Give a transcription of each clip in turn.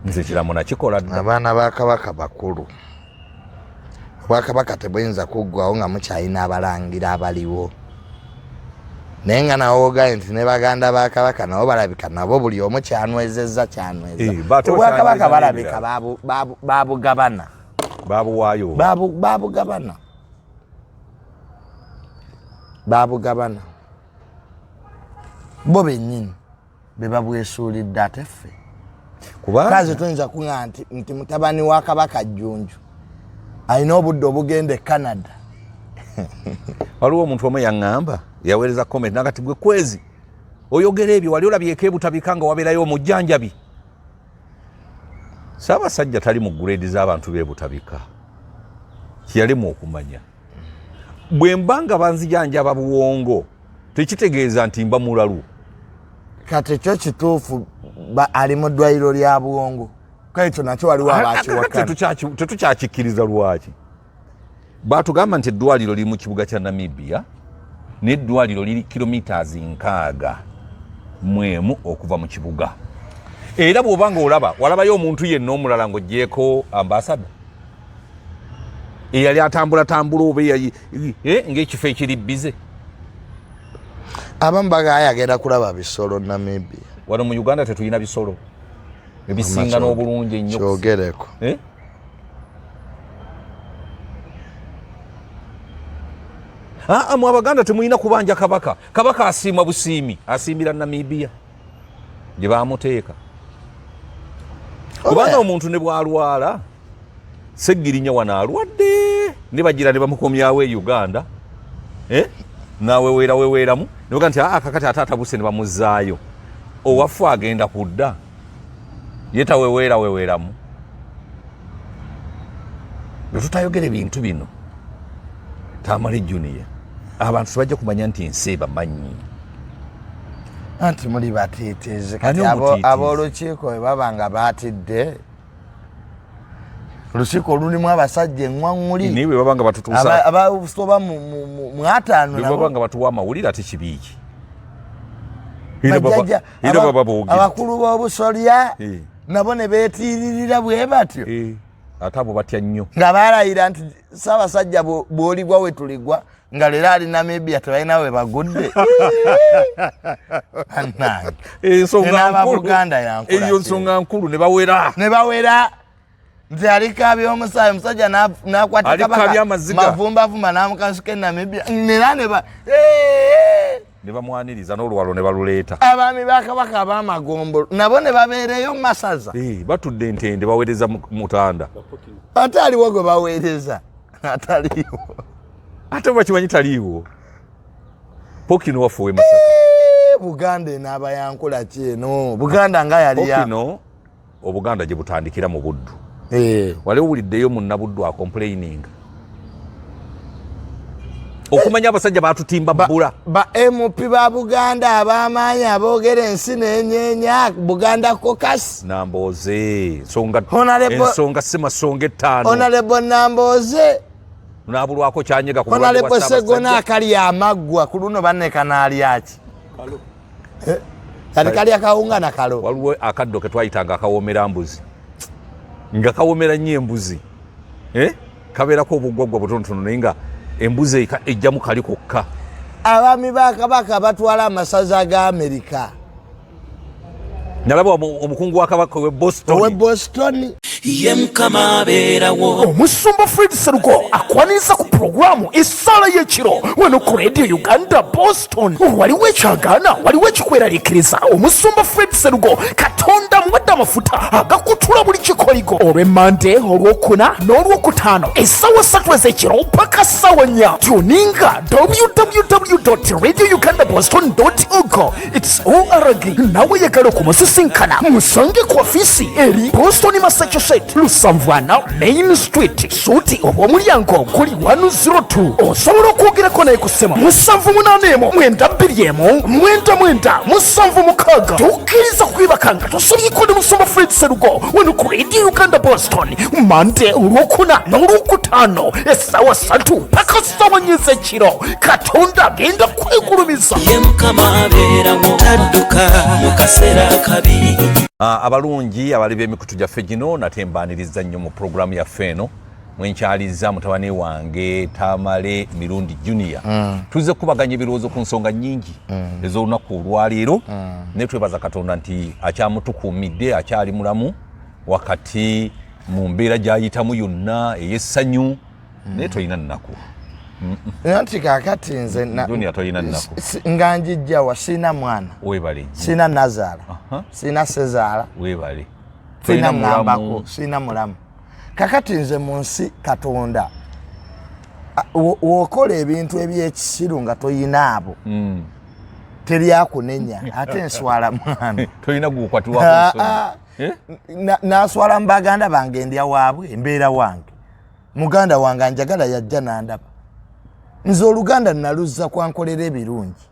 nze kiramu nakikola dda. Abaana ba Kabaka bakulu. Bwakabaka tebuyinza kuggwawo nga mukyalina abalangira abaliwo. Naye nga nawo ogaye nti ne baganda ba Kabaka nabo balabika nabo buli omu kyanwezezza. Obwakabaka balabika babugabana. Babuwaayo. Babugabana. Bo bennyini be babwesuulidde ate ffe. Kazi tuyinza kuŋŋa nti mutabani wa Kabaka Jjunju alina obudde obugenda e Canada. Waliwo omuntu omu yaŋŋamba yaweereza comment nakati gwe kwezi oyogera ebyo wali olabyeko ebutabika nga wabeerayo omujjanjabi. Ssaabasajja tali mu grade z'abantu b'ebutabika. Kiyalimu okumanya bwe mba nga banzijanjaba buwongo tekitegeeza nti mba mulalu. Kati ekyo kituufu ali mu ddwaliro lya buwongo. Kaito nakyo waliwo abakiwakana. Tetukyakikkiriza lwaki? Baatugamba nti eddwaliro liri mu kibuga kya Namibia n'eddwaliro liri kilometers 60 okuva mu kibuga. Era bw'obanga olaba walabayo omuntu yenna omulala ng'oggyeko ambasada eyali atambula oba ng'ekifo ekiri bize. Abamu bagaya agenda kulaba bisolo Namibia. Wano mu Uganda tetulina bisolo ebisinga n'obulungi ennyo. Kyogereko. Mu Abaganda temulina kubanja Kabaka. Kabaka asiima busiimi, asiimira Namibia gye baamuteeka. Kubanga omuntu ne bwalwala Seggirinya wano alwadde ne bagira ne bamukomyawo e Uganda naweweeramu ne baga nti kakati ataatabuse ne bamuzzaayo. Owaffe agenda kudda ye taweweeramu. Bwe tutayogera ebintu bino Tamale Junior abantu tebajja kumanya nti ensi ebamanyi. Anti muli batiitiizi kati ab'olukiiko bwe baba nga baatidde olukiiko lulimu abasajja eŋŋwaŋŋuli niwe baba nga batutuusa abasoba mu 5 nabo baba nga batuwa amawulire ate kibiiki. Abakulu b'obusolya nabo ne beetiiririra bwe batyo. Ate abo batya nnyo nga baalayira nti Ssaabasajja bw'oligwa we tuligwa nga leero ali Namibia tebalina we bagudde. Eyo nsonga nkulu ne bawera nti alikaabya omusaayi omusajja n'akwata Kabaka mavumbavumba n'amukasuka e Namibia nera ne bamwaniriza n'olwalo ne baluleeta. Abaami ba Kabaka ab'amagombolo nabo ne babeereyo mu masaza. Batudde entende baweereza mutanda. Ate aliwo gwe baweereza ataliiwo. Ate bakimanyi taliiwo. Pokino waffe w'e Masaka. Buganda enaaba yankula ki eno? Buganda nga yali ya Pokino Obuganda gye butandikira mu Buddu. Wali owuliddeyo munnabuddu acomplaining okumanya abasajja baatutimba bbula. Ba MP ba Buganda ab'amaanyi aboogera ensi n'enyeenya Buganda Caucus. Nambooze ensonga si masonga 5. Honorable Nambooze naabulwako kyanyega ku Honorable Segona akali amaggwa ku luno banne kanaali aki kali akawunga na kalo. Waliwo akaddo ke twayitanga akawoomera mbuzi nga kawoomera nnyo embuzi kabeerako obugwaggwa butonotono naye nga embuzi ejjamu kali kokka. Abaami ba Kabaka batwala amasaza ga Amerika. Nalaba omukungu wa Kabaka we Boston. Ye Mukama abeerawo. Omusumba Fred Serugo akwaniriza ku programu Essala y'ekiro wano ku Radio Uganda Boston. Waliwo ekyagaana, waliwo ekikweraliikiriza. Omusumba Fred Serugo Katonda muwadde amafuta agakutula buli kikoligo olw'Emmande, olw'Okuna n'olw'Okutaano essaawa 3 ez'ekiro paka ssaawa 4. Tuninga www.radiougandaboston.org. It's ORG. Nawe yagala okumusisinkana musange ku afisi eri Boston, Massachusetts, Lusanvana Main Street, Suuti obw'omulyango guli 102. Osobola okwogerako naye ku ssema 781 920 776. Tukkiriza kwibakanga tosobye kode Musumba Fred Serugo wano ku Radio Uganda Boston Monday olwokuna n'olwokutaano essaawa 3 paka ssaawa 4 ekiro Katonda agenda kwegulumiza ye Mukama abeerawo tadduka mu kaseera akabi. Abalungi abali b'emikutu gyaffe gino nate mbaaniriza nnyo mu puroguramu yaffe eno mwenkyaliza mutabani wange Tamale Mirundi Junior. Tuze kubaganya ebirowoozo ku nsonga nnyingi ez'olunaku olwaleero naye twebaza Katonda nti akyamutukuumidde akyali mulamu wakati mu mbeera gy'ayitamu yonna ey'essanyu naye tolina nnaku. Nanti kakati nze Junior tolina nnaku. Nga njijjawa sina mwana. Weebale. Sina nazaala. Sina sezaala. Weebale. Sina ngambako. Sina mulamu. Kakati nze mu nsi Katonda wokola ebintu ebyekisiru nga toyina abo teryakunenya ate nswala mwana toyina gukwatibwako naswala mu baganda bange ndya waabwe embeera wange muganda wange anjagala yajja nandaba nze oluganda naluzza kwankolera ebirungi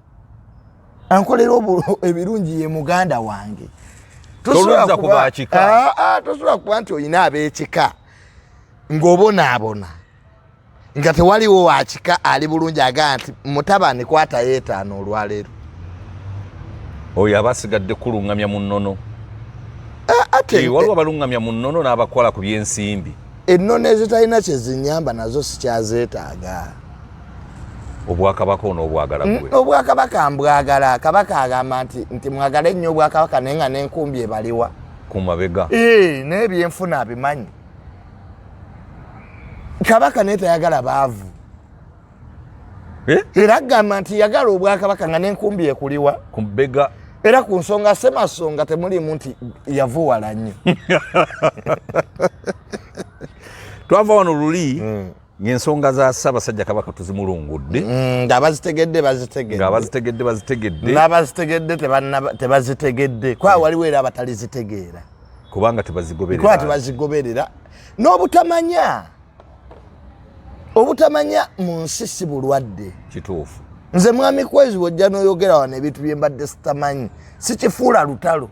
ankolera ebirungi ye muganda wange tosobola kuba nti oyina ab'ekika ng'obonaabona nga tewaliwo wakika ali bulungi agaa nti mutabani kwata yeetaano olwaleero oyo abasigadde kuluŋŋamya mu nnono waliwo abaluŋŋamya mu nnono n'abakola ku by'ensimbi ennono ezitalina kyezinyamba nazo sikyazeetaaga obwakabaka onoobwagala gwe obwakabaka mbwagala kabaka agamba nti mwagale nnyo obwakabaka naye nga n'enkumbi ebaliwa ku mabega n'ebyenfuna abimanyi kabaka naye tayagala baavu era agamba nti yagala obwakabaka nga n'enkumbi ekuliwa ku mbega era ku nsonga semasonga temulimu nti yavuwala nnyo twava wano luli ng'ensonga za Ssaabasajja Kabaka tuzimulungudde nga bazitegedde n'abazitegedde tebazitegedde kwa waliwo era abatalizitegeera kubanga tebazigoberera n'obutamanya mu nsi si bulwadde kituufu nze mwami kwezi wojja n'oyogera wano ebintu bye mbadde sitamanyi sikifuula lutalo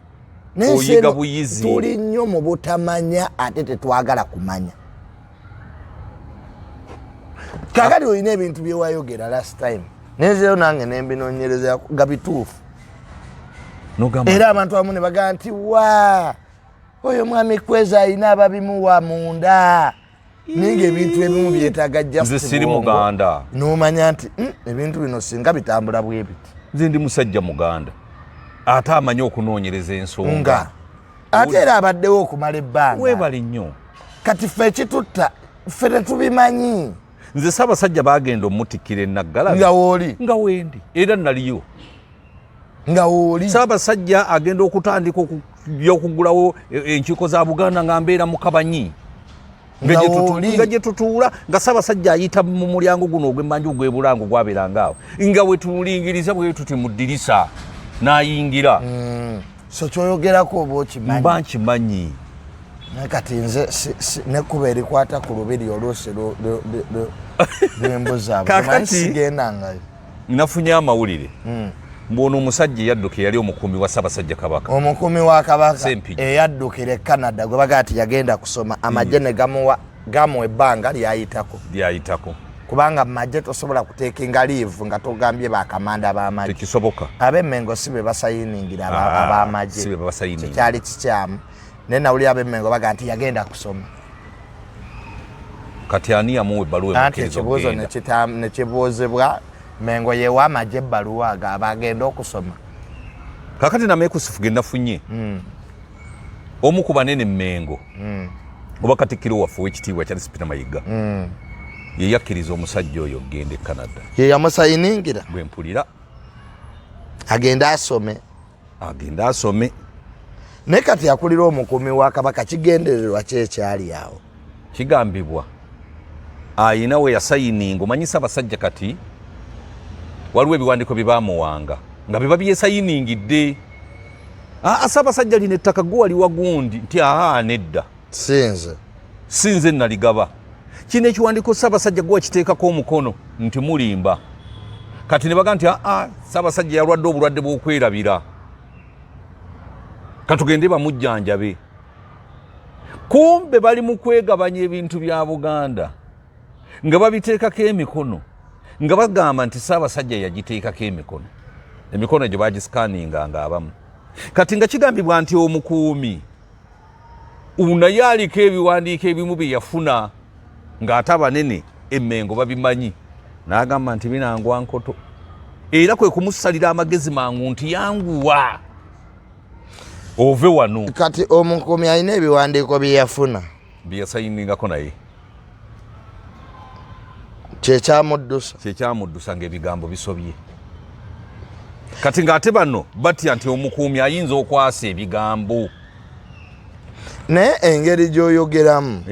oyiga buyizi tuli nnyo mu butamanya ate tetwagala kumanya kakati olina ebintu byewayogera last time nezero nange nembinoonyereza nga bituufu era abantu abamu ne bagamba nti wa oyo mwami kwezi alina ababimuwa munda ninga ebintu ebimu byetaaga nze siri muganda n'omanya nti ebintu bino singa bitambula bwe biti nze ndi musajja muganda ate amanyi okunoonyereza ensonga ate era abaddewo okumala ebbanga weebale nnyo kati ffe ekitutta ffe tetubimanyi nze Ssaabasajja bagenda omutikkira enaggala nga wooli nga wendi era naliyo nga wooli Ssaabasajja agenda okutandika okugulawo enkiiko za Buganda nga mbeera mu Kabanyi nga gye tutuula nga Ssaabasajja ayita mu mulyango guno ogw'emmanju ogw'ebulango gwabeeranga awo nga we tuwulingiriza bwe tuti mu ddirisa n'ayingira so kyoyogerako oba okimanyi mba nkimanyi kati nze nekuba erikwata ku lubiri olwose lw'embuzi abo sigendangayo nafunye amawulire mbona omusajja eyadduka eyali omukuumi wa Ssaabasajja Kabaka omukuumi wa Kabaka eyaddukira e Canada gwe bagaa ti yagenda kusoma amagye ne gamuwa ebbanga lyayitako kubanga mu magye tosobola kuteekinga liivu nga togambye bakamanda b'amagye tekisoboka ab'Emmengo si be basayiningira ab'amagye kyali kikyamu naye nawulira ab'Emmengo bagaa nti yagenda kusoma kati ani yamuwa ebbaluwa anti ekibuuzo nekibuuzibwa Mengo yewa amagye ebbaluwa agenda okusoma kakati nameekusifu ge nafunye omu ku banene Mengo oba Katikkiro waffe w'ekitiibwa Charles Peter Mayiga ye yakkiriza omusajja oyo okgenda e Canada ye yamusayiningira bwe mpulira agenda asome naye kati akulira omukuumi wa Kabaka kigendererwa kyekyali awo kigambibwa ayina we yasayininga omanyi Ssaabasajja kati waliwo ebiwandiiko bye baamuwanga nga biba byesayiningidde Ssaabasajja lino ettaka gwe wali wagundi nti nedda sinze naligaba kino ekiwandiiko Ssaabasajja gwe wakiteekako omukono nti mulimba kati ne baga nti Ssaabasajja yalwadde obulwadde bw'okwerabira katugende bamujjanjabe kumbe bali mu kwegabanya ebintu bya Buganda nga babiteekako emikono nga bagamba nti Ssaabasajja yagiteekako emikono gye bagisikaninga nga abamu kati nga kigambibwa nti omukuumi naye aliko ebiwandiiko ebimu bye yafuna ng'ate abanene Emmengo babimanyi n'agamba nti binangwa nkoto era kwe kumusalira amagezi mangu nti yanguwa ove wano. Kati omukuumi alina ebiwandiiko bye yafuna bye yasayiningako naye kyekyamudusa ng'ebigambo bisobye kati ng'ate bano batya nti omukuumi ayinza okwasa ebigambo naye engeri gy'oyogeramu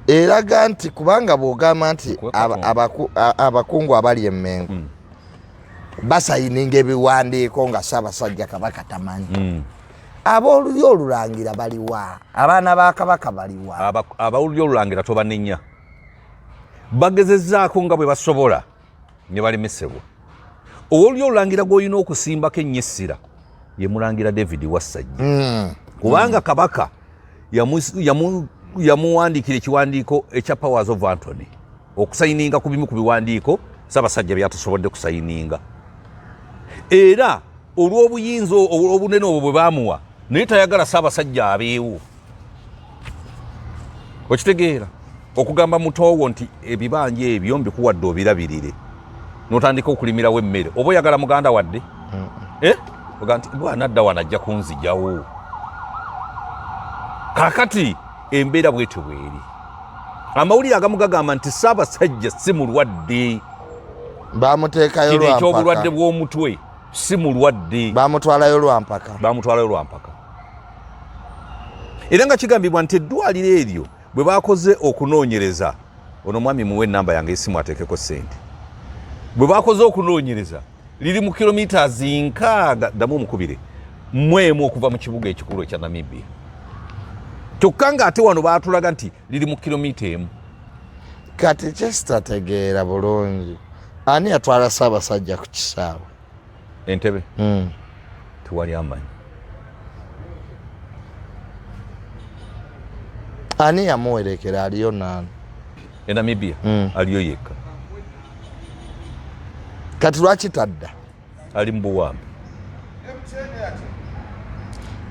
eraga nti kubanga bw'ogamba nti abakungu abali Emmengo basayininga ebiwandiiko nga Ssaabasajja Kabaka tamanyi ab'olulyo olulangira baliwa abaana ba Kabaka baliwa ab'olulyo olulangira tobanenya bagezezzaako nga bwe basobola ne balemesebwa ow'olulyo olulangira gw'olina okusimbako ennyessira ye Mulangira David Wassajja kubanga Kabaka yamuwandiikira ekiwandiiko ekya Powers of Anthony okusayininga ku bimu ku biwandiiko Ssaabasajja byatasobodde kusayininga era olw'obuyinza obunene obwo bwe baamuwa naye tayagala Ssaabasajja abeewo okitegeera okugamba mutoowo nti ebibanja ebyo mbikuwadde obirabirire n'otandika okulimirawo emmere oba oyagala muganda wadde oga nti bwanadda wanajja kunzijawo kakati embeera bwetyo bweri amawulire agamu gagamba nti Ssaabasajja si mulwadde bamuteekayo lwampaka ekyobulwadde bw'omutwe si mulwadde bamutwalayo lwampaka era nga kigambibwa nti eddwaliro eryo bwe bakoze okunoonyereza ono mwami muwe ennamba yange esimu ateekeko ssente bwe bakoze okunoonyereza liri mu kilometers 6 mwemu okuva mu kibuga ekikulu ekya Namibia kyokka ng'ate wano baatulaga nti liri mu kilomita 1 kati kyesitategeera bulungi ani yatwala Ssaabasajja ku kisaawe Entebbe tewali amanyi ani yamuwerekera aliyo nani Namibia aliyo yekka kati lwaki tadda ali mu buwambi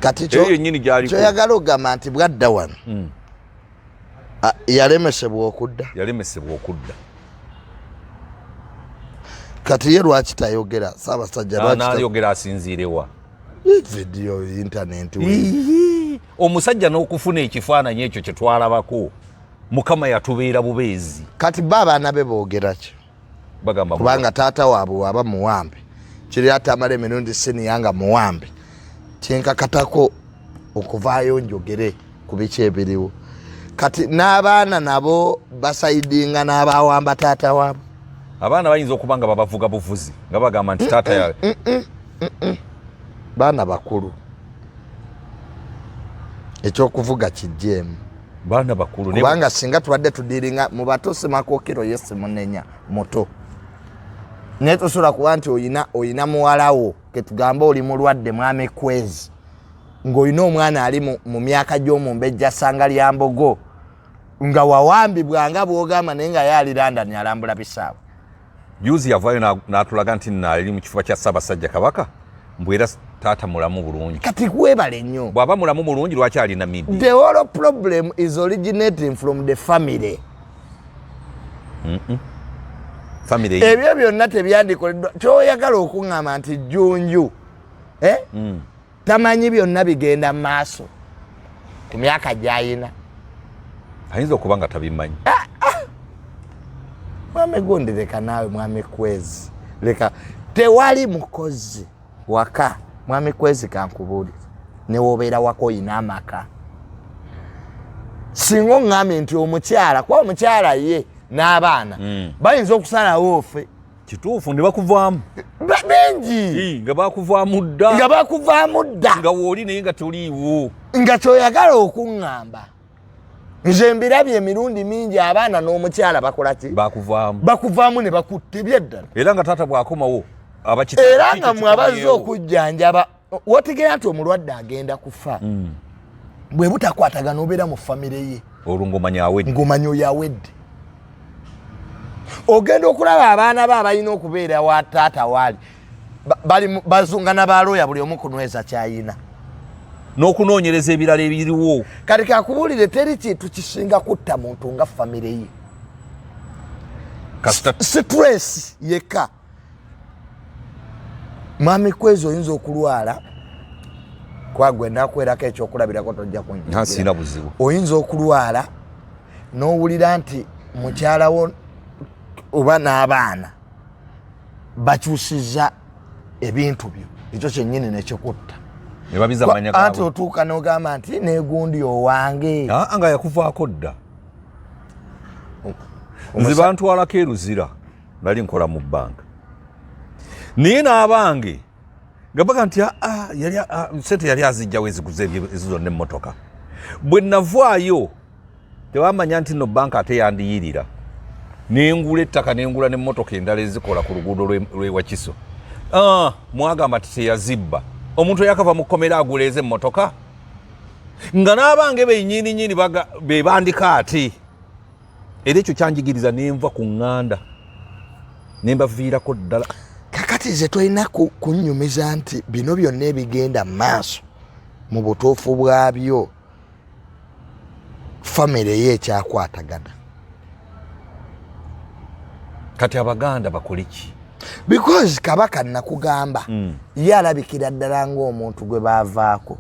kati kyoyagala okugamba nti bwadda wano yalemesebwa okudda kati ye lwaki tayogera Ssaabasajja nayogera asinziirewa vidiyo intaneti omusajja n'okufuna ekifaananyi ekyo kye twalabako Mukama yatubeera bubeezi kati abaana be boogera ki kubanga taata waabwe waba muwambi kiri atamala emirundi siniya nga muwambi kyenkakatako okuvaayo njogere ku biki ebiriwo kati n'abaana nabo basayidinga n'abawamba taata waabwe abaana bayinza okuba nga babavuga buvuzi nga bagamba nti taata ya baana bakulu ekyokuvuga kijjeemu baana bakulu kubanga singa tubadde tudiringa mu bato Semakookiro yesi munenya muto naye tosobola kuba nti oyina muwalawo ketugamba oli mulwadde mwami Kwezi ng'olina omwana ali mu myaka gy'omumbejja ssanga lya Mbogo nga wawambibwa nga bw'ogamba naye nga yaali London alambula bisaawe yuzi yavaayo n'atulaga nti naali mu kifuba kya Ssaabasajja Kabaka mbwera taata mulamu bulungi kati kwebale nnyo bw'aba mulamu bulungi lwaki ali Namibia the whole problem is originating from the family family ebyo byonna tebyandikoleddwa kyoyagala okuŋŋamba nti Jjunju tamanyi byonna bigenda mu maaso ku myaka gy'ayina ayinza okuba nga tabimanyi mwami gundi leka naawe mwami Kwezi leka tewali mukozi waka mwami Kwezi kankubuulire newobeera waka oyina amaka singa oŋŋambye nti omukyala kuba omukyala ye n'abaana bayinza okusalawo ofe kituufu ne bakuvaamu bengi nga bakuvaamu dda nga wooli naye nga toliiwo nga kyoyagala okuŋŋamba nze mbirabye emirundi mingi abaana n'omukyala bakola ki bakuvaamu ne bakutte byeddala era nga taata bw'akomawo era nga mwabazze okujjanjaba wotegeera nti omulwadde agenda kufa bwe butakwatagana obeera mu famire ye olwo ng'omanya awedde ng'omanya oyo awedde ogenda okulaba abaana be abalina okubeera wa taata waali bazungana balooya buli omu kunyweza kyayina n'okunoonyereza ebirala ebiriwo kati kakubuulire teri kintu kisinga kutta muntu nga famire ye stress yekka mwami kwezi oyinza okulwala kwagwe nakwerako ekyokulabirako tojja kunsina buzibu oyinza okulwala n'owulira nti mukyalawo oba n'abaana bakyusiza ebintu byo ekyo kyennyini nekikutta anti otuuka n'ogamba nti negundi owange nga yakuvaako dda nze bantwalako eruzira nali nkola mu bbanka naye n'abange gabaga nti sente yali azijjawo eziguze ezizo n'emmotoka bwe navaayo tewamanya nti nno bbanka ate yandiyirira nengula ettaka nengula n'emmotoka endala ezikola ku luguudo lw'ewakiso mwagamba ti teyazibba omuntu yakava mu kkomera aguleeza emmotoka nga n'abange bennyininyini bebandika ate era ekyo kyanjigiriza nenva ku ŋŋanda nembaviirako ddala kakati ze tolina kunnyumiza nti bino byonna ebigenda mu maaso mu butuufu bwabyo famire ye ekyakwatagana kati abaganda bakole ki because kabaka nakugamba ye alabikira ddala ng'omuntu gwe baavaako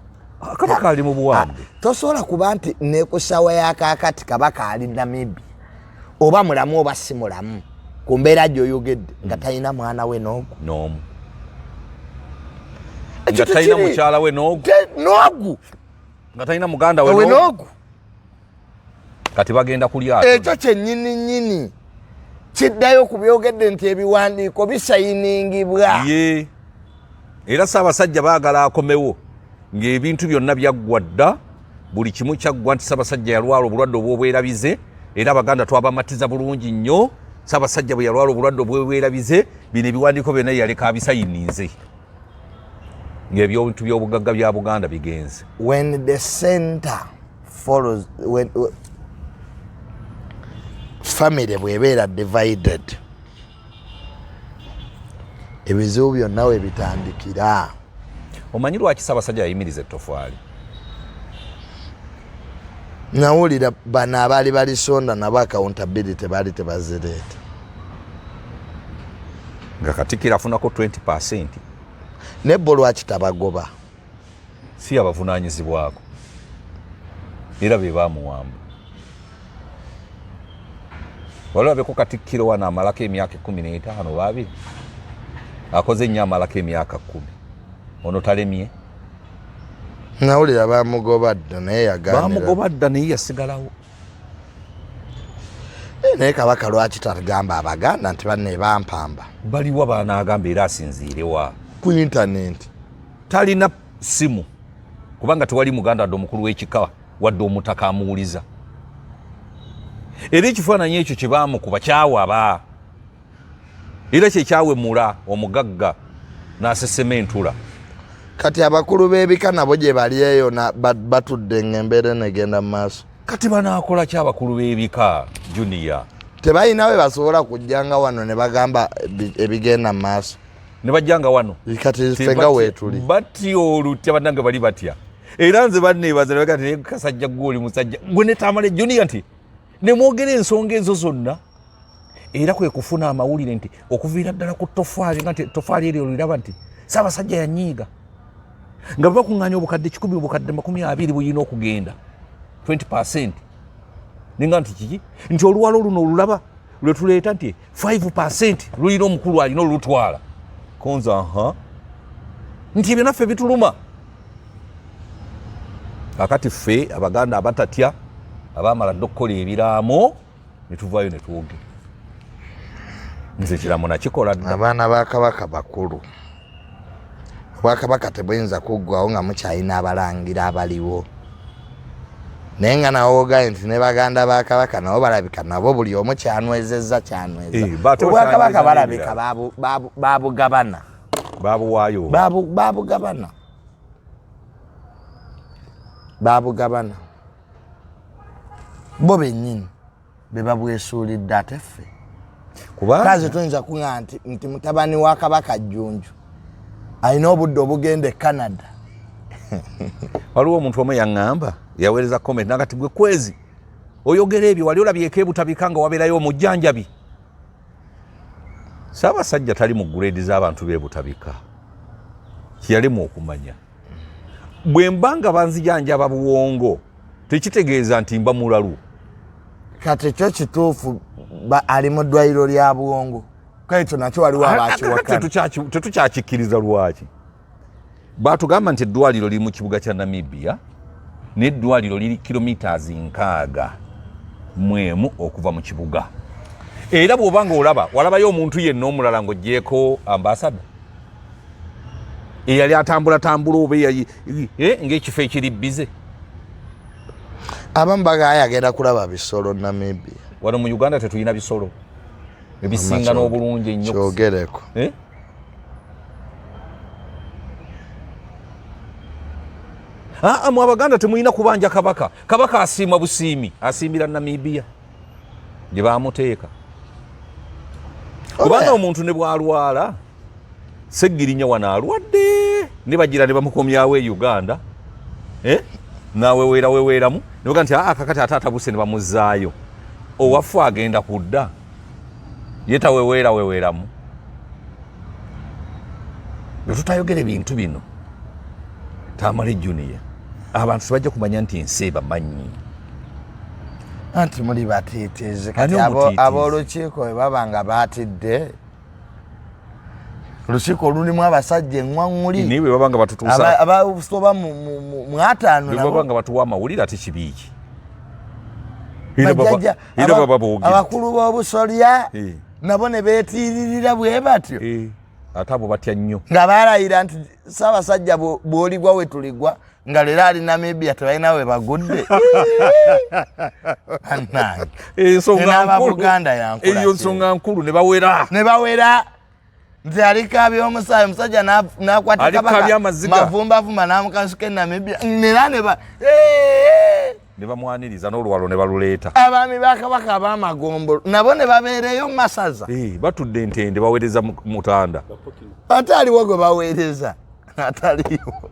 kabaka ali mu buwambe tosobola kuba nti nekusawa yakakati kabaka ali Namibia oba mulamu oba si mulamu ku mbeera gy'oyogedde nga talina mwana we n'omu nga talina mukyala we n'ogu nga talina muganda we n'ogu kati bagenda kulyato ekyo kyennyininyini kiddayo ku byogedde nti ebiwandiiko bisayiningibwa ye era Ssaabasajja baagala akomewo ng'ebintu byonna byaggwa dda buli kimu kyaggwa nti Ssaabasajja yalwala obulwadde obw'obwerabize era abaganda twabamatiza bulungi nnyo Ssaabasajja bwe yalwala obulwadde obw'obwerabize bino ebiwandiiko byonna yaleka abisayininze ng'ebintu by'obugagga bya Buganda bigenze when the center follows when family bwebeera divided ebizibu byonna we bitandikira omanyi lwaki Ssaabasajja yayimiriza ettofaali nawulira bano abaali balisonda nabo accountability baali tebazireeta nga Katikkiro afunako 20% nebbo lwaki tabagoba si abavunaanyizibwako era be baamuwamba walabeko Katikkiro wano amalako emyaka 15 baabiri akoze nnyo amalako emyaka 10 ono talemye nawulira bamugoba dda naye yaganira bamugoba dda naye yasigalawo naye kabaka lwaki tagamba abaganda nti banne bampamba baliwo baanaagamba era asinziirewa ku intaneti talina simu kubanga tewali muganda wadde omukulu w'ekika wadde omutaka amuwuliza era ekifaananyi ekyo kye baamukuba kyawaba era kyekyawemula omugagga n'asesema entula kati abakulu b'ebika nabo gye bali eyo batudde ng'embeera negenda mu maaso kati banaakola ki abakulu b'ebika Junior tebalina we basobola kujjanga wano ne bagamba ebigenda mu maaso ne bajjanga wano kati fenga weetuli batya olutya bannange bali batya era nze banneebaza ne bagati Kasajja gw'oli musajja gwe ne Tamale Junior nti ne mwogera ensonga ezo zonna era kwe kufuna amawulire nti okuviira ddala ku ttofaali nga nti ttofaali eryo oliraba nti Ssaabasajja yanyiiga nga bakuŋŋaanya obukadde 10 obukadde 20 buyina okugenda 20% ninga nti kiki nti oluwalo luno olulaba lwe tuleeta nti 5% lulina omukulu alina olutwala konza nti ebyo naffe bituluma kakati ffe abaganda abatatya abaamala dde okukola ebiraamo ne tuvaayo ne tuwogera nze ekiraamo nakikola dda abaana ba kabaka bakulu obwakabaka tebuyinza kuggwawo nga mukyalina abalangira abaliwo naye nga nawo ogaye nti ne baganda ba kabaka nabo balabika nabo buli omu kyanwezezza obwakabaka balabika babugabana babuwaayo babugabana babugabana bo bennyini be babwesuulidde ate ffe kazi tuyinza kuŋŋa nti mutabani wa Kabaka Jjunju alina obudde obugenda e Canada. Waliwo omuntu omu yaŋŋamba yaweereza comment nagati gwe kwezi oyogera ebyo wali olabyeko ebutabika nga wabeerayo omujjanjabi. Ssaabasajja tali mu grade z'abantu b'ebutabika kiyalemu okumanya bwe mba nga banzijanjaba buwongo tekitegeeza nti mba mulalu. Kati kyo kituufu ali mu ddwaliro lya buwongo kaito nakyo waliwo abakiwakana tetukyakikkiriza lwaki baatugamba nti eddwaliro liri mu kibuga kya Namibia n'eddwaliro liri kilometers 60 okuva mu kibuga era bw'oba nga walabayo omuntu yenna omulala ng'oggyeko ambasada eyali atambulatambula oba ng'ekifo ekiri bize. Abamu bagaya agenda kulaba bisolo Namibia. Wano mu Uganda tetulina bisolo ebisinga n'obulungi ennyo kyogereko. Mu Abaganda temulina kubanja Kabaka. Kabaka asiima busiimi asiimira Namibia gye baamuteeka kubanga omuntu ne bwalwala Seggirinya wano alwadde ne bagira ne bamukomyawo e Uganda naweweeramu ne baga nti kakati ataatabuse ne bamuzzaayo owaffe agenda kudda ye taweweeramu. Bwe tutayogera ebintu bino Tamale Junior abantu tebajja kumanya nti ensi bamanyi anti muli bateeteze kati ab'olukiiko bwe baba nga baatidde olukiiko olulimu abasajja eŋŋwaŋŋuli niwe baba nga batutuusa abasoba mu 5 baba nga batuwa amawulire ate kibiiki abakulu b'obusolya nabo ne beetiiririra bwe batyo ate abo batya nnyo nga baalayira nti Ssaabasajja bw'oligwa we tuligwa nga leero ali Namibia tebalina we bagudde. N'Ababuganda yankula eyo nsonga nkulu ne bawera nti alikaabya omusaayi omusajja n'akwata Kabaka mavumbavumba n'amukasuka e Namibia era ne bamwaniriza n'olwalo ne baluleeta. Abaami ba Kabaka ab'amagombolo nabo ne babeereyo mu masaza batudde entende baweereza mutanda ate aliwo gwe baweereza ataliiwo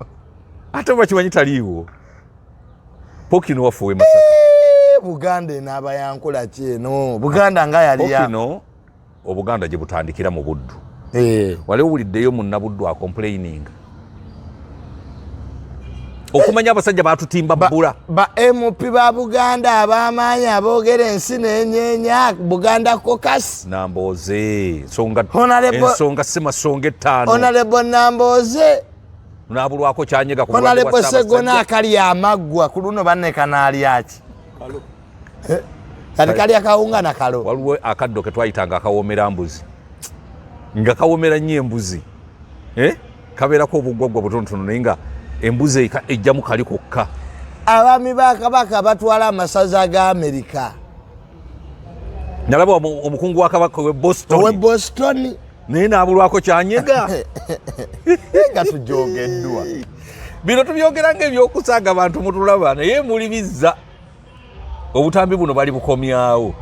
ate bakimanyi taliiwo. Pokino waffe we Masaka Buganda enaaba yankula ki eno Buganda nga yali Pokino Obuganda gye butandikira mu Buddu wali owuliddeyo munnabuddu acomplaining okumanya abasajja baatutimba bbula ba MP ba Buganda ab'amaanyi aboogera ensi n'enyeenya Buganda Caucus Nambooze ensonga si masonga 5 Honorable Nambooze n'abulwako kyanyega ku Honorable Segona akali amaggwa ku luno banneka n'alyaki kati kali akawunga na kalo waliwo akaddo ke twayitanga akawomera mbuzi nga kawomera nnyo embuzi kabeerako obugwaggwa butonotono naye nga embuzi ejjamu kali kokka. Abaami ba Kabaka batwala amasaza ga Amerika. Nalaba omukungu wa Kabaka we Boston naye n'abulwako kyanyega nga tujogeddwa bino tubyogera ng'ebyokusaaga abantu mutulaba naye muli bizza obutambi buno bali bukomyawo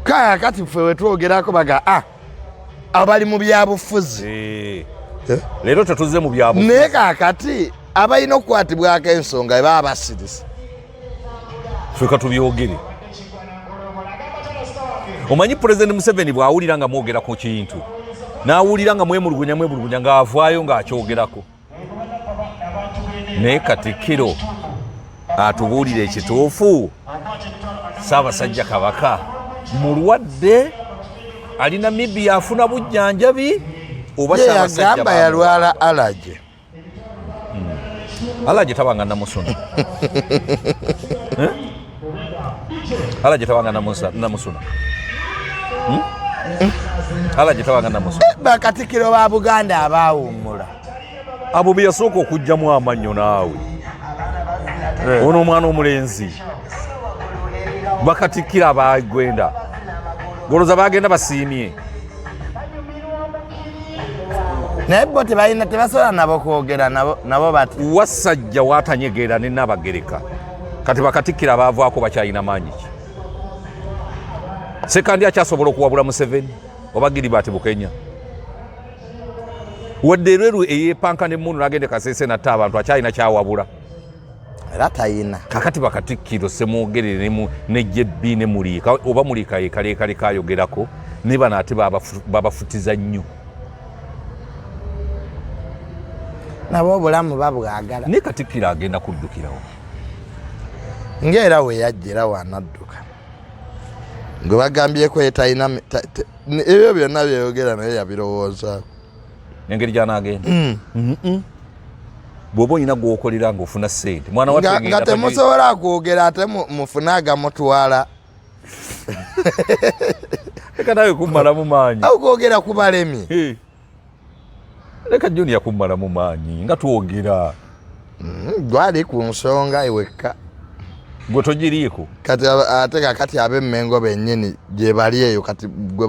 kaya kati ffe wetwogerako baga abali mu byabufuzi leero tetuzze mu byabufuzi naye kaakati abalina okukwatibwako ensonga ebaba basirisa feka tubyogere. Omanyi President Museveni bw'awulira nga mwogera ku kintu n'awulira nga mwemulugunya ng'avaayo ng'akyogerako naye Katikkiro atubuulira ekituufu Ssaabasajja Kabaka mulwadde ali Namibia afuna bujjanjabi oba yagamba yalwala alaje alaje tabanga namusuna alaje tabanga namusuna alaje tabanga namusuna Bakatikiro ba Buganda abaawummula abo bye yasooka okugjamu amannyo naawe ono omwana omulenzi Bakatikira abagwenda goloza bagenda basiimye naye bo tebalina tebasobola nabo kwogera nabo bati wasajja watanyegeera ne Nabagereka kati bakatikkira abaavaako bakyalina maanyi ki Sekandi akyasobola okuwabula Museveni oba Gilbert Bukenya wadde Lweru eyeepanka n'emmundu n'agende Kasese natta abantu akyalina kyawabula era tayina kakati bakatikkiro Semwogerere ne JB ne Muliika oba Muliika yeekaleekale kayogerako ne bano ate babafutiza nnyo nabo obulamu babwagala ne Katikkiro agenda kuddukirawo ng'era we yajja era wanadduka gwe bagambyeko yetalina ebyo byonna byeyogera naye yabirowoozaako engeri gy'anaagenda bw'oba olina gw'okolera ng'ofuna ssente mwana nga temusobola kwogera ate mufune agamutwala leka nawe kummalamu maanyi awo kwogera kubalemye leka Junior kummalamu maanyi nga twogera gwali ku nsonga ewekka gwe togiriiko kati ate kakati ab'emmengo bennyini gye bali eyo kati gwe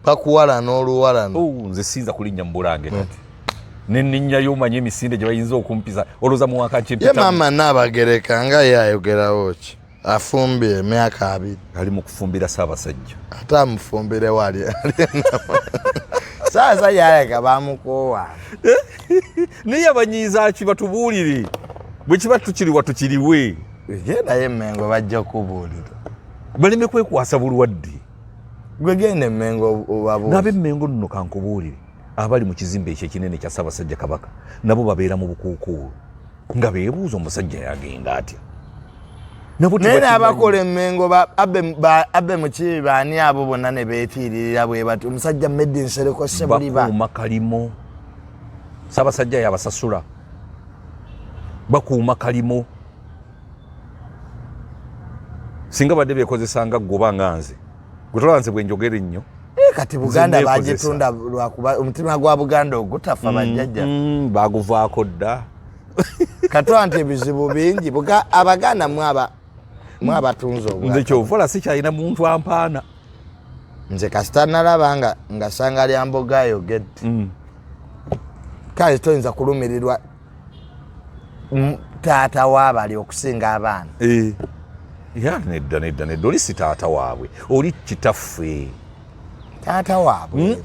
bakuwalana oluwalana nze sinza kulinnya mu Bulange kati nenninnyayo omanye emisinde gye bayinza okumpiza olowooza mu waka ye maama Nabagereka nga ye ayogerawo ki afumbye emyaka 2 ali mu kufumbira Ssaabasajja ate amufumbire wali Ssaabasajja aleka bamukoowa naye abanyiiza ki batubuulire bwe kiba tukiriwa tukiriwe ye naye emmengo bajja kubuulira baleme kwekwasa bulwadde gwe genda emmengo obabuuza n'ab'emmengo nno kankubuulire abali mu kizimbe ekyo ekinene kya Ssaabasajja Kabaka nabo babeera mu bukuukuulu nga beebuuza omusajja yagenda atya naye n'abakola emmengo abbe mukibi baani abo bonna ne beetiiririra bwe bati omusajja Meddi Nsereko Ssebuliba bakuuma kalimo Ssaabasajja yabasasula bakuuma kalimo singa badde beekozesanga ggoba nga nze gwe tolanze bwe njogera ennyo kati Buganda bagitunda lwakuba omutima gwa Buganda ogutafa bajjajja baguvaako dda katwa nti ebizibu bingi Abaganda mwabatunze nze kyovola sikyalina muntu ampaana nze kasita nalaba nga Sanga lya Mboga ayogedde kale toyinza kulumirirwa taata waabali okusinga abaana nedda oli si taata waabwe oli kitaffe taata waabwe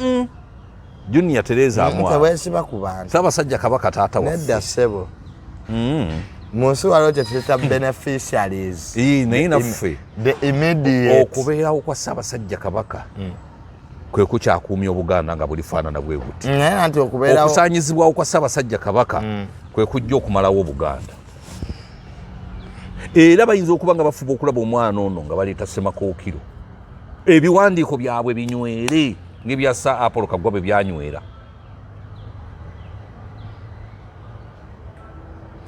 Junior Tereza amwa tewesiba ku bantu Ssaabasajja Kabaka taata waffe nedda ssebo mu nsi waliwo kye tuyita beneficiaries naye naffe the immediate okubeerawo kwa Ssaabasajja Kabaka kwe kukyakuumya Obuganda nga bulifaanana bwe buti naye nti okubeerawo okusaanyizibwawo kwa Ssaabasajja Kabaka kwe kujja okumalawo Obuganda era bayinza okuba nga bafuba okulaba omwana ono nga baleeta Ssemakookiro ebiwandiiko byabwe binywere ng'ebya Sir Apollo Kaggwa bwe byanywera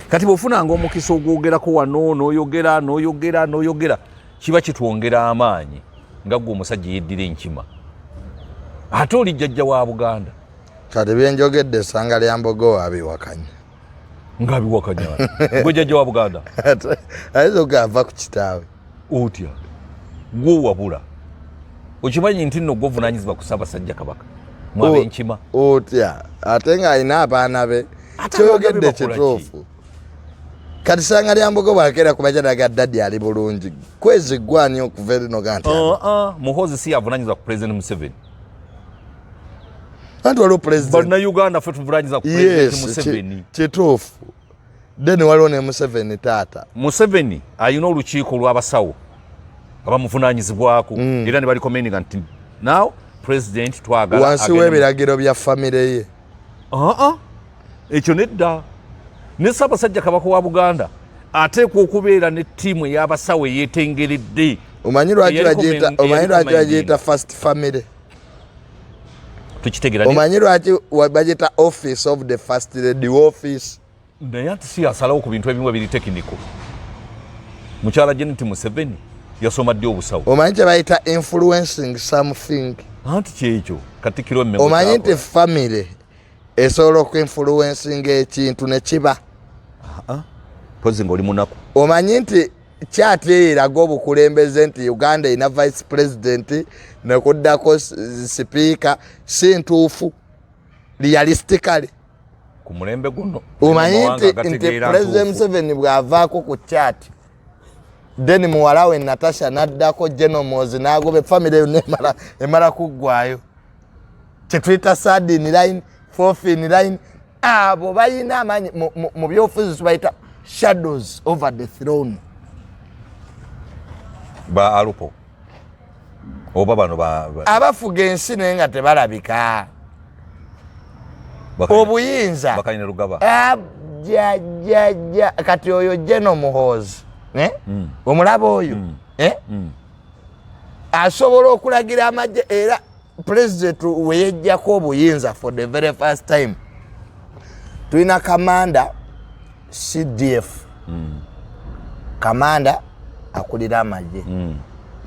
kati bw'ofunanga omukisa ogwogerako wano n'oyogera kiba kitwongera amaanyi nga gwe omusajja yeddira enkima ate oli jjajja wa Buganda kati byenjogedde Sanga lya Mboga wabiwakanya ng'abiwakanya gwe jjajja wa Buganda ayinza okava ku kitaawe otya gwe wabula okimanyi nti nno gwovunaanyizibwa ku Ssaabasajja Kabaka mwabenkima otya ate ng'alina abaana be kyoyogedde kituufu kati Sanga lya Mboga bw'akeera ku bajanaga Daddy ali bulungi kwezi gwani okuva erino ganti Muhoozi si yavunaanyizibwa ku President Museveni anti waliwo president bannayuganda ffe tuvunaanyiza ku President Museveni kituufu then waliwo ne Museveni taata Museveni alina olukiiko lw'abasawo abamuvunaanyizibwako era ne balikomeninga nti now president twagala wansi w'ebiragiro bya famire ye ekyo nedda ne Ssaabasajja Kabaka wa Buganda ateekwa okubeera ne ttiimu ey'abasawo eyeetengeredde omanyi lwaki bagiyita first family tukitegeera omanyi lwaki bagiyita office of the first lady office naye ati si asalawo ku bintu ebimu biri tekiniko mukyala Janet Museveni yasoma ddi obusawo omanyi kye bayita influencing something anti kyekyo Katikkiro emmego omanyi nti family esobola okuinfluencinga ekintu ne kiba pozi ng'oli munaku omanyi nti kyateeraga obukulembeze nti Uganda ina vice president nekuddako sipiika si ntuufu realistically ku mulembe guno umanyi nti President Museveni bw'avaako ku chat then muwala we Natasha naddako Genomozi n'agoba family yonna emala kuggwayo kyetuyita sardine line forfin line abo bayina amanyi mu byofiisi bayita shadows over the throne ba alupo oba bano abafuga ensi naye nga tebalabika obuyinza bakalina lugaba jajaja kati oyo Geno Muhoozi omulaba oyo asobola okulagira amagye era president we yejjako obuyinza for the very first time tulina kamanda CDF kamanda akulira amagye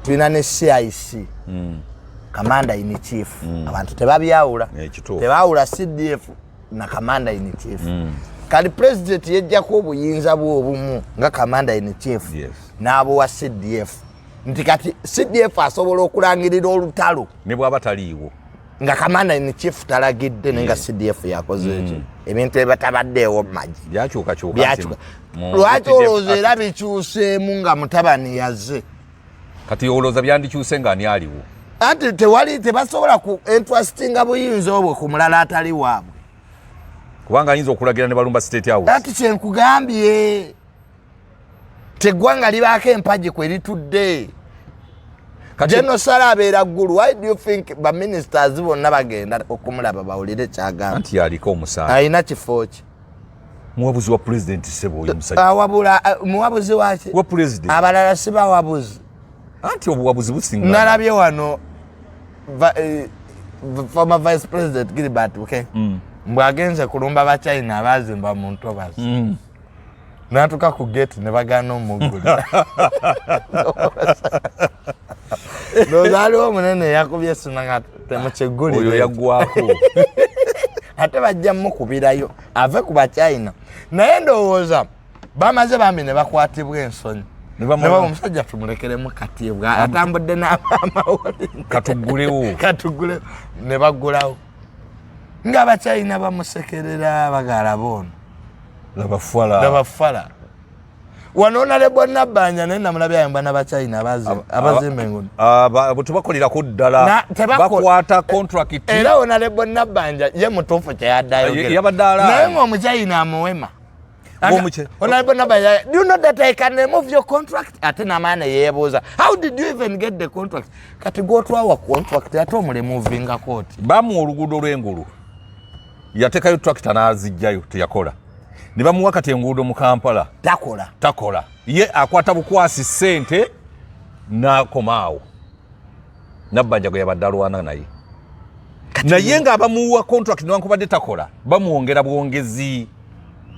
tulina ne CIC kamanda in chief abantu tebabyawula tebawula CDF na kamanda in chief kali president yejjako obuyinza bw'obumu nga kamanda in chief n'abo wa CDF nti kati CDF asobola okulangirira olutalo ne bw'aba taliiwo nga kamanda in chief talagidde nenga CDF yakoze ekyo ebintu ebitabaddeewo mu magye byakyukakyuka lwaki olowooza era bikyuseemu nga mutabani yazze kati olowooza byandikyuse nga ani aliwo anti tebasobola ku interestinga buyinza obwo ku mulala atali waabwe kubanga ayinza okulagira ne balumba State House ati kyenkugambye teggwanga libaako empagi kwe litudde General Sara abeera ggulu. Why do you think ba ministers bonna bagenda okumulaba bawulire kyagamba anti yaliko omusaala ayina kifo ki muwabuzi wa president sebo oyo musajja awabula muwabuzi waki wa president abalala si bawabuzi anti obuwabuzi businga nalabye wano former vice president Gilbert okay mbwagenze kulumba ba China abazimba mu ntobazi natuka ku gate ne bagana omugula nozaliwo munene yakubye sinanga temukyegulire oyo yaggwako ate bajja mukubirayo ave ku ba China naye ndowooza bamaze bambi ne bakwatibwa ensonyi ne baba omusajja tumulekeremu katibwa atambudde n'amawoli katuggulewo ne baggulawo nga ba China bamusekerera bagala bono labafala wanoona le bonna banja naye namulabye ayamba n'aba China abazimba enguni tebakolera ku ddala bakwata contract era wona le bonna banja ye mutuufu kyeyaddayo naye ng'omuchina amuwema ona le bonna banja do you know that I can remove your contract ate namaana yeebuuza how did you even get the contract kati gwotwawa contract ate omuremovinga kooti bamuwa oluguudo lw'engulu yateekayo tractor n'azijjayo teyakola ne bamuwa kati enguudo mu Kampala takola ye akwata bukwasi ssente n'akomaawo nabbanja gwe yabadde alwana naye ng'abamuwa contract newankubadde takola bamuwongera bwongezi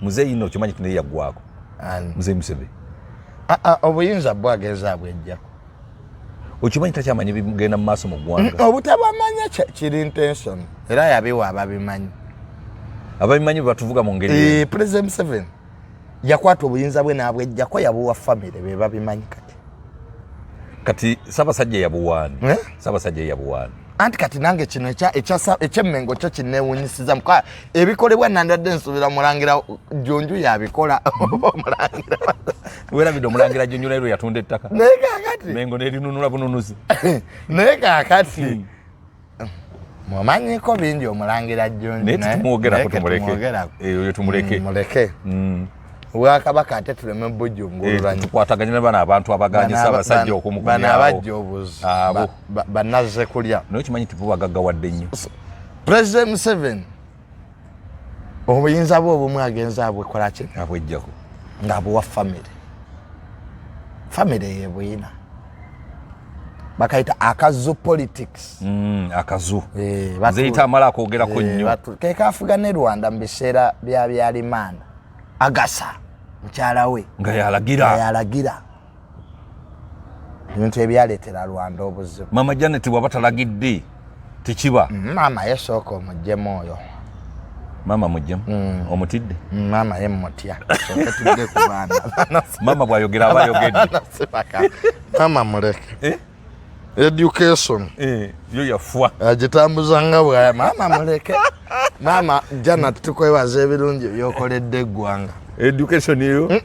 muzeeyi no kimanyi tinaye yaggwako muzeeyi Museveni obuyinza bwageza bwejjako okimanyi takyamanyi bigenda mu maaso mu ggwanga obutabamanya kiri intention era yabiwa ababimanyi batuvuga mu ngeri President Museveni yakwata obuyinza bwe n'abwejjako yabuwa family be babimanyi kati Ssaabasajja yabuwaani anti kati nange kino ekyemmengo kyo kinneewunyisiza muka ebikolebwa nandadde nsubira mulangira Jjunju yabikola omulangira werabidde omulangira Jjunju naye lwe yatunda ettaka naye kaakati mengo nerinunula bununuzi naye kaakati mwamanyiko bingi omulangira Jjunju naye tutumwogerako tumuleke Obwakabaka ate tuleme bujjungululanya tukwataganye ne bano abantu abaganye Ssaabasajja okumukunyawo bano abajja obuzi banazze kulya naye kimanyi tibubagaggawadde nnyo President Museveni obuyinza bwe obumu agenza abwekola ki abwejjako ng'abuwa family ye buyina bakayita akazu politics akazu zeyita amala akoogerako nnyo kekafuga ne Rwanda mu biseera bya byalimanda agasa mukyala we nga yalagira ebintu ebyaleetera Rwanda obuzibu Mama Janet bw'aba talagidde tekiba maama yesooka omugyemu oyo maama mujjemu omutidde maama ye mutya soketudde ku baana maama bw'ayogera aba ayogedde maama muleke education yo yafwa agitambuza nga bwaya mama muleke mama jana tukwebaza ebirungi byokoledde eggwanga education yo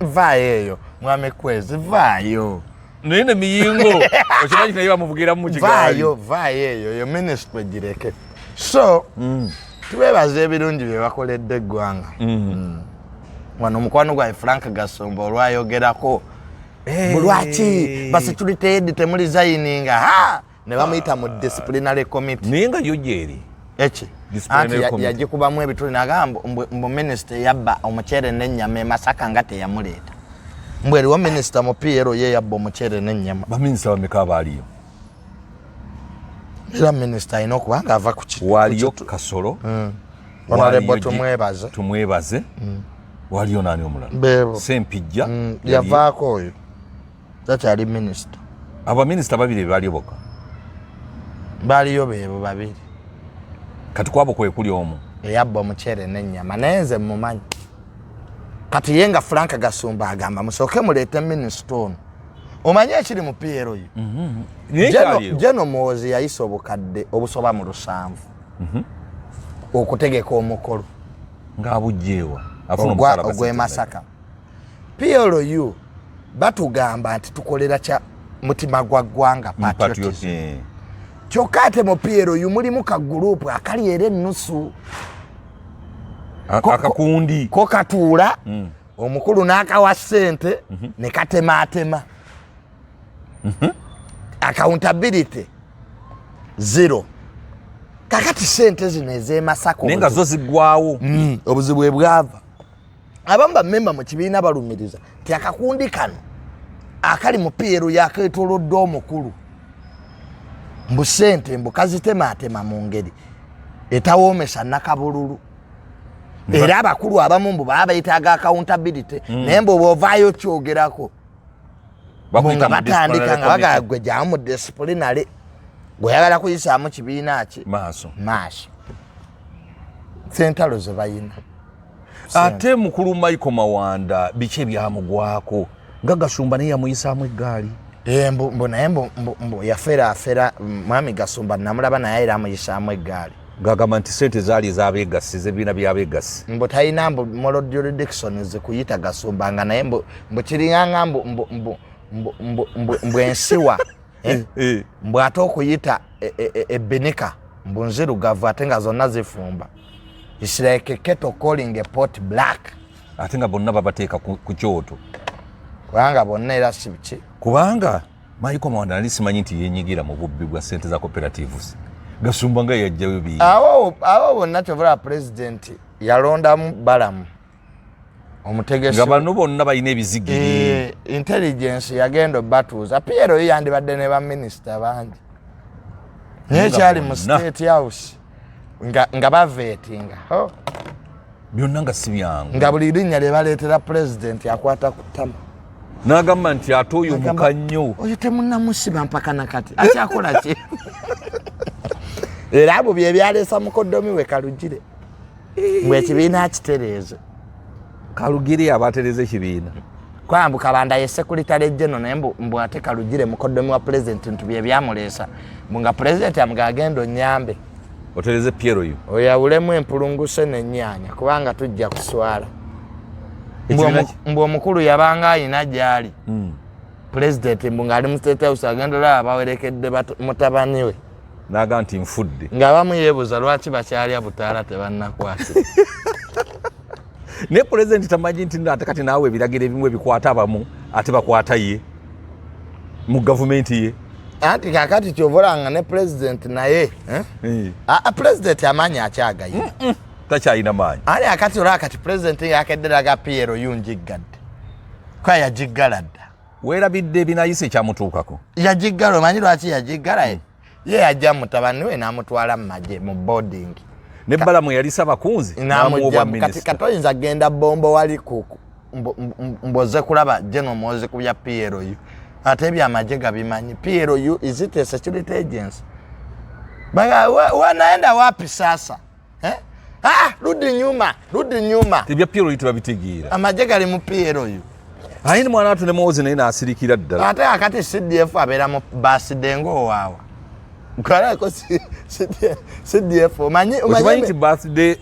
vaayo eyo mwami kwezi vaayo nene miyingo okimanyi naye bamuvugira mu kigali vaayo eyo yo ministry gireke so tubebaza ebirungi bye bakoledde eggwanga wano omukwano gwa Frank Gasomba olwayogerako bulwaki basecurity head temuli zayininga ne bamuyita mu disciplinary committee ninga yo jeri echi anti yagikubamu ebituli nagamba mbu minister yabba omuchere n'ennyama Masaka nga teyamuleeta mbweri wa minister mu PRO ye yabba omuchere n'ennyama baminisa bameka baliyo era minister ino kubanga ava ku kitu waliyo Kasolo honorable tumwebaze waliyo nani omulala bebo Sempijja yavaako oyo takyali minister aba minister babiri baliyo boka baliyo bebo babiri kati kwabo kwe kuli omu eyabba omuchere n'ennyama neze mumanyi kati yenga Frank Gasumba agamba musooke muleete minister ono omanyi ekiri mu PRO Jeno Muhoozi yayisa obukadde obusoba mu 7 okutegeka omukolo ng'abujjeewa ogwe Masaka PRO batugamba nti tukolera kya mutima gwa ggwanga patriotism kyokka ate mu PRO mulimu ka group akali era ennusu akakundi ko katuula omukulu n'akawa ssente ne katemaatema accountability zero kakati ssente zino ez'emasaka nenga zo ziggwawo obuzibu bwava abamu bammemba mu kibiina balumiriza ti akakundi kano akali mu PRO yakeetolodde omukulu mbu ssente mbu kazitemaatema mu ngeri etawoomesa nakabululu era abakulu abamu mbu baba bayitaaga accountability naye mbu bw'ovaayo kyogerako nga batandika nga bagala gwe jyamu mu disciplinary gweyagala kuyisaamu kibiina ki maaso sentalo ze bayina ate mukulu Michael Mawanda biki ebyamugwako nga Gasumba naye yamuyisaamu eggaali mbu naye mbu yafera mwami Gasumba namulaba naye era amuyisaamu eggaali gagamba nti sente zaali ez'abeegassi z'ebibiina by'abeegassi mbu talina mbu moral jurisdiction zikuyita Gasumba nga naye mbu kiringanga mbu ensiwa mbu ate okuyita ebinika mbu nzirugavu ate nga zonna zifumba it's like a kettle calling a pot black ate nga bonna babateeka ku kyoto kubanga bonna era si biki kubanga Michael Mawanda nali simanyi nti yenyigira mu bubbi bwa sente za cooperatives Gasumba nga yajjayo bi awo bonna kyovula president yalondamu balamu omutegesi nga bano bonna balina ebizigiri intelligence yagenda batuuza PRO yandibadde ne ba minister bangi naye kyali mu state house nga bavetinga byonna nga si byangu nga buli linnya lye baleetera president akwata ku ttama n'agamba nti ate oyo muka nnyo oyo temunnamusiba mpaka nakati akyakola ki era abo bye byaleesa mukoddomi we Kalugire mbwe ekibiina akitereeze Kalugire abatereze ekibiina kwambu Kabanda ye secretary general naye mbu ate Kalugire mukoddomi wa president nti bye byamuleesa mbu nga president amugagenda onnyambe otereze PRO oyawulemu empulunguse n'ennyaanya kubanga tujja kuswala mbu omukulu yabanga ayina gyali president mbu ng'ali mu state house agenda olaba bawerekedde mutabani we n'agamba nti nfudde nga bamuyeebuza lwaki bakyalya butaala tebannakwatira ne president tamanyi nti ate kati naawe ebiragiro ebimu ebikwata abamu ate bakwata ye mu gavumenti ye anti kakati kyovolanga ne president naye president amanyi akyagaye takyalina maanyi ali akati olaba kati president yakedderaga PRO njiggadde kwa yagiggala dda weerabidde ebinayisa ekyamutuukako yagiggala omanyi lwaki yagiggala ye yajja mutabani we n'amutwala mu magye mu boarding nebbala mwe yalisa abakunzi kati katoyinza genda bombo wali kuku mboze kulaba General Muhoozi ku bya PRO ate ebyamagye gabimanyi PRO is it a security agency baga wanaenda wapi sasa rudi nyuma tebya PRO tebabitegeera amagye gali mu PRO ayini mwana watu ne Muhoozi naye n'asirikira ddala ate akati CDF abeera mu birthday ng'owaawa nkalako CDF omanyi nti birthday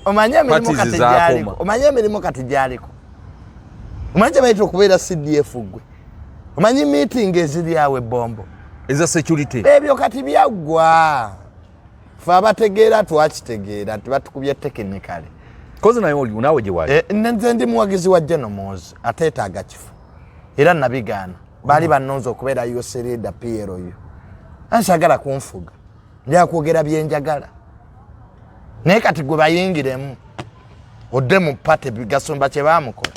emirimu kati gyaliko omanyi kye bayita okubeera CDF gwe omanyi meeting eziri awo ebbombo eza security ebyo kati byaggwa fe abategeera twakitegeera nti batukubye tekinikale kozi naye oli naawe gye wali nze ndi muwagizi wa General Muhoozi ateetaaga kifo era nabigaana baali bannonza okubeera yosereda PRO ansagala kunfuga njagala kwogera byenjagala naye kati gwe bayingiremu odde mu pate Gasumba kye baamukola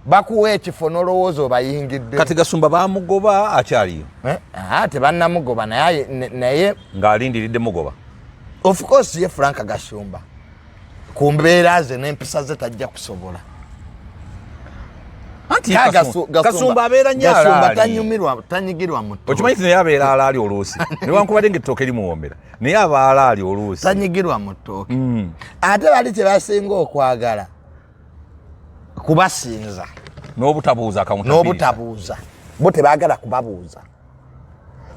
bakuwa ekifo n'olowooza obayingidde kati Gasumba baamugoba akyaliyo tebannamugoba naye ng'alindiridde mugoba of course ye Frank Gasumba ku mbeera ze n'empisa ze tajja kusobola anti Gasumba abeera nnyo alaali tanyigirwa muto okimanyi naye abeera alaali oluusi newankubadde ng'ettooke limuwoomera naye aba alaali oluusi tanyigirwa mu ttooke ate bali kye basinga okwagala kubasinza n'obutabuuza bo tebaagala kubabuuza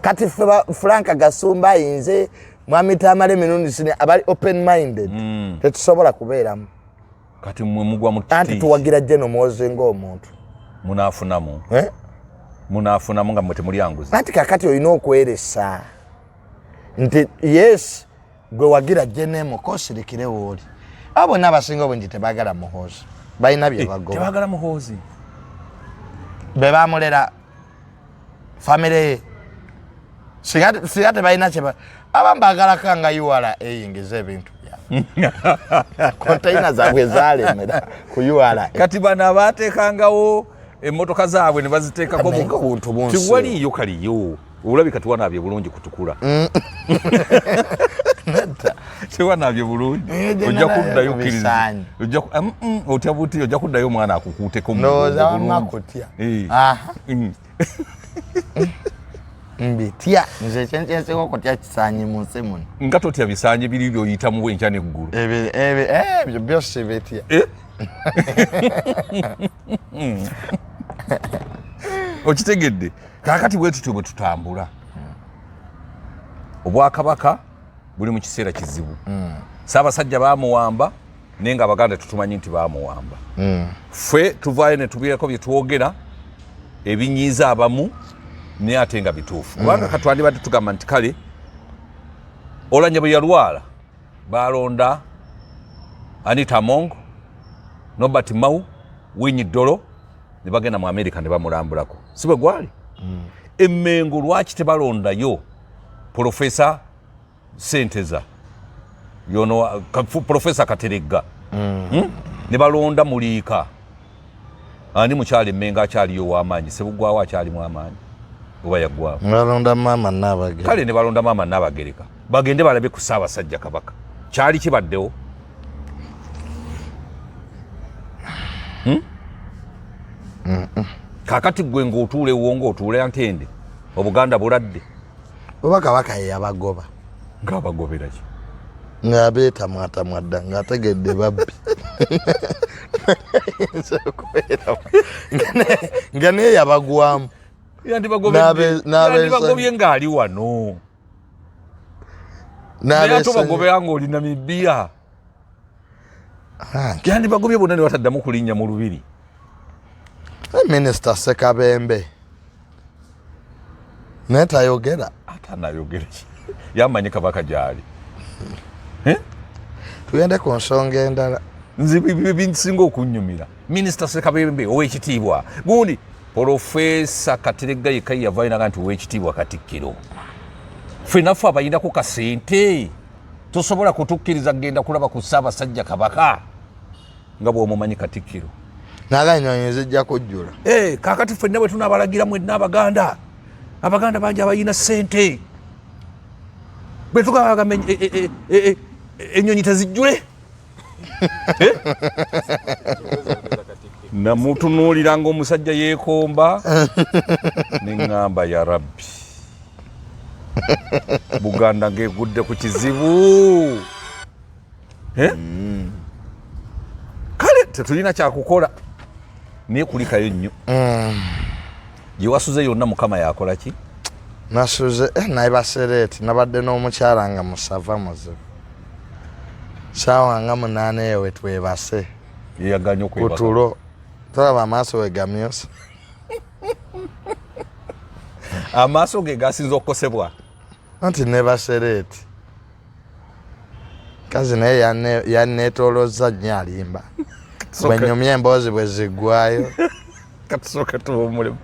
kati Frank Gasumba ayinze mwami Tamale emirundi sine abali open minded tetusobola kubeeramu kati mmwe mugwa mu anti tuwagira General Muhoozi ng'omuntu munaafunamu nga mmwe temulyanguza anti kakati olina okweresa nti yes gwe wagira General kosirikirewo oli abo bonna abasinga obungi tebaagala Muhoozi balina byebagoba tebagala Muhoozi be baamulera famire ye singa tebalina kyeba abamu baagalako nga URA eyingiza ebintu byabwe kontaina zaabwe zalemera ku URA kati bano abaateekangawo emmotoka zaabwe ne baziteekako buntu bunsi tiwaliyo kaliyo olabika tiwanaabye bulungi kutukula tiwanaabye bulungi ojja kuddayo kkiriza otya buti ojja kuddayo omwana akukuuteko ndowoozamakutya mbitya nze kyenkyenseko okutya kisaanyi mu nsi muno nga totya bisaanyi biri byoyitamu enkya n'eggulu ebyo byose bitya okitegedde kaakati bwe tutyo bwe tutambula obwakabaka buli mu kiseera kizibu Ssaabasajja baamuwamba naye nga Abaganda tutumanyi nti baamuwamba ffe tuvaayo ne tubeerako bye twogera ebinyiiza abamu naye ate nga bituufu kubanga katwandibadde tugamba nti kale Oulanyah bwe yalwala baalonda Anita Among, Norbert Mao, Winnie Dolo ne bagenda mu America ne bamulambulako si bwe gwali Emmengo lwaki tebalondayo Professor Senteza yono Professor Kateregga ne balonda Muliika ani mukyali Emmengo akyaliyo w'amaanyi Sebugwawo akyalimu amaanyi oba yaggwawo balonda Maama Nnabagereka kale ne balonda Maama Nnabagereka bagende balabe ku Ssaabasajja Kabaka kyali kibaddewo kakati gwe ng'otuula ewo ng'otuula Ntende Obuganda buladde oba Kabaka ye yabagoba ng'abagobera ki ng'abeetamwatamwadda ng'ategedde babbi nga naye yabagwamu yandibagobye ng'ali wano naye ate obagobera ng'oli Namibia yandibagobye bonna ne bataddamu kulinnya mu lubiri Minisita Ssekabembe naye tayogera atanayogera ki yamanyi Kabaka gyali tugende ku nsonga endala nze binsinga okunnyumira Minisita Ssekabembe ow'ekitiibwa gundi Profesa Kateregga yekka yavainaga nti ow'ekitiibwa Katikkiro ffe naffe abayinako kasente tosobola kutukkiriza kgenda kulaba ku Ssaabasajja Kabaka nga bw'omumanyi Katikkiro naga ennyonyi zijja kujjula kaakati ffenna bwe tunaabalagira mwenna Abaganda bangi abayina ssente bwe tugambagamba ennyonyi tezijjule namutunuulira ng'omusajja yeekomba neŋŋamba ya Rabbi Buganda ng'egudde ku kizibu kale tetulina kyakukola naye kulikayo nnyo Giwasuze yonna mukama yakola ki? Nasuze naye basereti nabadde n'omukyala nga musava muzibu. Sawa nga 8 ewe twebase. Yeyaganya okwebaka. Kutulo. Tolaba amaaso we gamyusa. Amaaso ge gasinza okukosebwa. Anti ne basereti. Kazi naye yanneetolozza nnyo alimba. Bwe nnyumya emboozi bwe ziggwayo. Katusooka tuwummulemu.